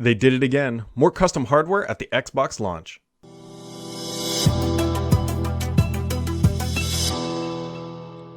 They did it again. More custom hardware at the Xbox launch.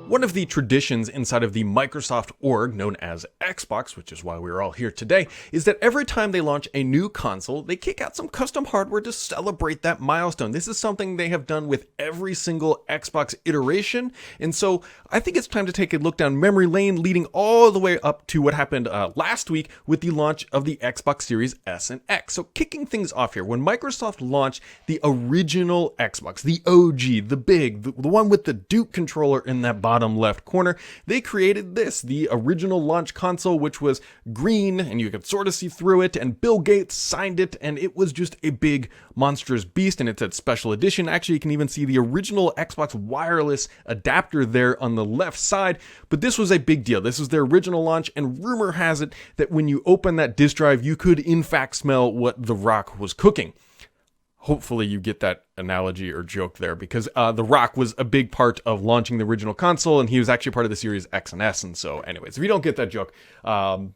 One of the traditions inside of the Microsoft org, known as Xbox, which is why we're all here today, is that every time they launch a new console, they kick out some custom hardware to celebrate that milestone. This is something they have done with every single Xbox iteration, and so I think it's time to take a look down memory lane, leading all the way up to what happened last week with the launch of the Xbox Series S and X. So kicking things off here, when Microsoft launched the original Xbox, the OG, the big, the one with the Duke controller in that bottom left corner, they created this, the original launch console, which was green and you could sort of see through it, and Bill Gates signed it, and it was just a big monstrous beast, and it's a special edition. Actually, you can even see the original Xbox wireless adapter there on the left side, but this was a big deal. This was their original launch, and rumor has it that when you open that disk drive, you could in fact smell what The Rock was cooking. Hopefully you get that analogy or joke there, because The Rock was a big part of launching the original console, and he was actually part of the Series X and S. And so, anyways, if you don't get that joke, I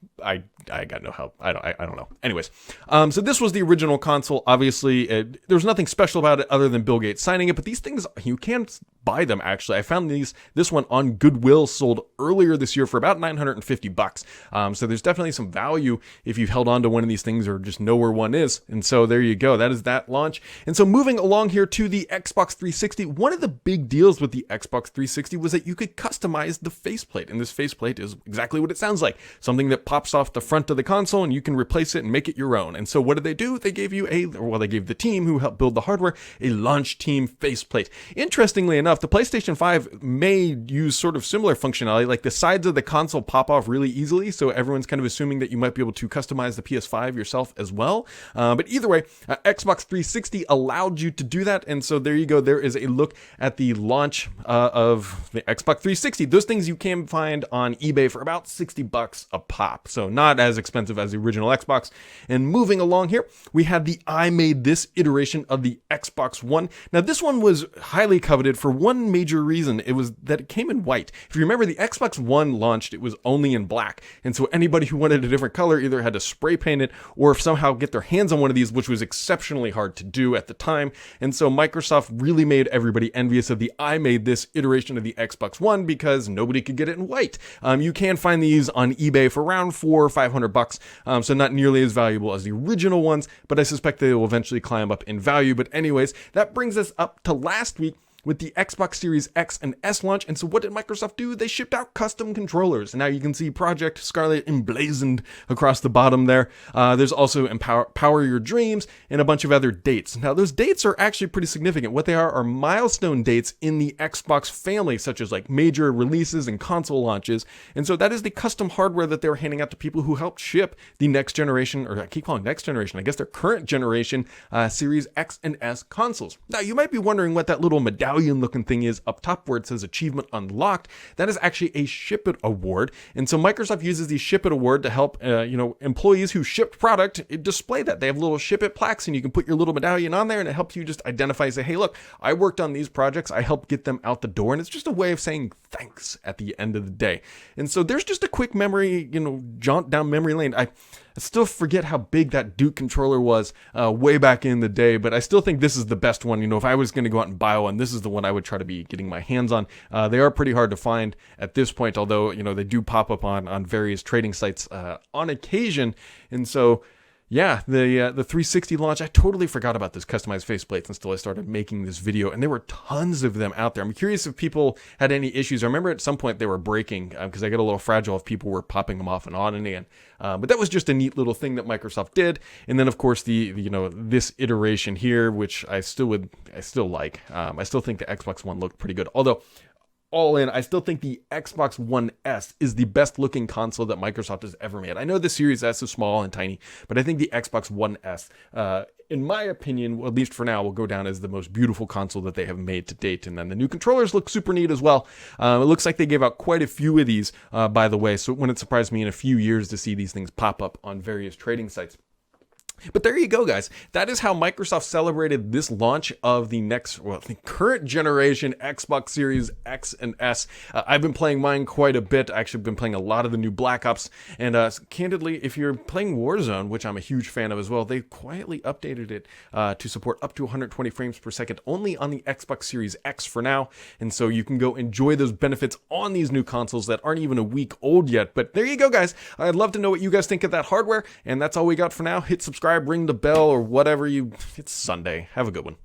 got no help. I don't know. Anyways, so this was the original console. Obviously, there's nothing special about it other than Bill Gates signing it. But these things, you can buy them. Actually, I found this one on Goodwill, sold earlier this year for about $950. So there's definitely some value if you've held on to one of these things or just know where one is. And so there you go. That is that launch. And so moving along here to the Xbox 360, one of the big deals with the Xbox 360 was that you could customize the faceplate, and this faceplate is exactly what it sounds like, something that pops off the front of the console and you can replace it and make it your own. And so what did they do? They gave you they gave the team who helped build the hardware a launch team faceplate. Interestingly enough, the PlayStation 5 may use sort of similar functionality, like the sides of the console pop off really easily, so everyone's kind of assuming that you might be able to customize the PS5 yourself as well. But either way, Xbox 360 allowed you to do that, and so there you go. There is a look at the launch of the Xbox 360. Those things you can find on eBay for about $60 a pop, so not as expensive as the original Xbox. And moving along here, we had the I Made This iteration of the Xbox One. Now this one was highly coveted for one major reason. It was that it came in white. If you remember, the Xbox One launched, it was only in black, and so anybody who wanted a different color either had to spray paint it or somehow get their hands on one of these, which was exceptionally hard to do at the time. And so Microsoft really made everybody envious of the I Made This iteration of the Xbox One because nobody could get it in white. You can find these on eBay for around $400 or $500, so not nearly as valuable as the original ones, but I suspect they will eventually climb up in value. But anyways, that brings us up to last week with the Xbox Series X and S launch. And so what did Microsoft do? They shipped out custom controllers. And now you can see Project Scarlet emblazoned across the bottom there. There's also Power Your Dreams and a bunch of other dates. Now those dates are actually pretty significant. What they are milestone dates in the Xbox family, such as like major releases and console launches. And so that is the custom hardware that they were handing out to people who helped ship the next generation, or I keep calling next generation, I guess their current generation Series X and S consoles. Now you might be wondering what that little medallion looking thing is up top where it says achievement unlocked. That is actually a Ship It award, and so Microsoft uses the Ship It award to help employees who shipped product display that. They have little Ship It plaques, and you can put your little medallion on there, and it helps you just identify and say, hey look, I worked on these projects, I helped get them out the door, and it's just a way of saying thanks at the end of the day. And so there's just a quick memory, jaunt down memory lane. I still forget how big that Duke controller was way back in the day, but I still think this is the best one. If I was going to go out and buy one, this is the one I would try to be getting my hands on. They are pretty hard to find at this point, although, they do pop up on various trading sites on occasion. And so, yeah, the 360 launch, I totally forgot about this customized faceplates until I started making this video, and there were tons of them out there. I'm curious if people had any issues. I remember at some point they were breaking because I get a little fragile if people were popping them off and on and in. But that was just a neat little thing that Microsoft did. And then of course this iteration here, which I still like. I still think the Xbox One looked pretty good, although all in, I still think the Xbox One S is the best looking console that Microsoft has ever made. I know the Series S is small and tiny, but I think the Xbox One S, in my opinion, at least for now, will go down as the most beautiful console that they have made to date. And then the new controllers look super neat as well. It looks like they gave out quite a few of these, by the way, so it wouldn't surprise me in a few years to see these things pop up on various trading sites. But there you go, guys. That is how Microsoft celebrated this launch of the the current generation Xbox Series X and S. I've been playing mine quite a bit. I actually been playing a lot of the new Black Ops. And candidly, if you're playing Warzone, which I'm a huge fan of as well, they quietly updated it to support up to 120 frames per second only on the Xbox Series X for now. And so you can go enjoy those benefits on these new consoles that aren't even a week old yet. But there you go, guys. I'd love to know what you guys think of that hardware. And that's all we got for now. Hit subscribe, ring the bell, or whatever you... It's Sunday. Have a good one.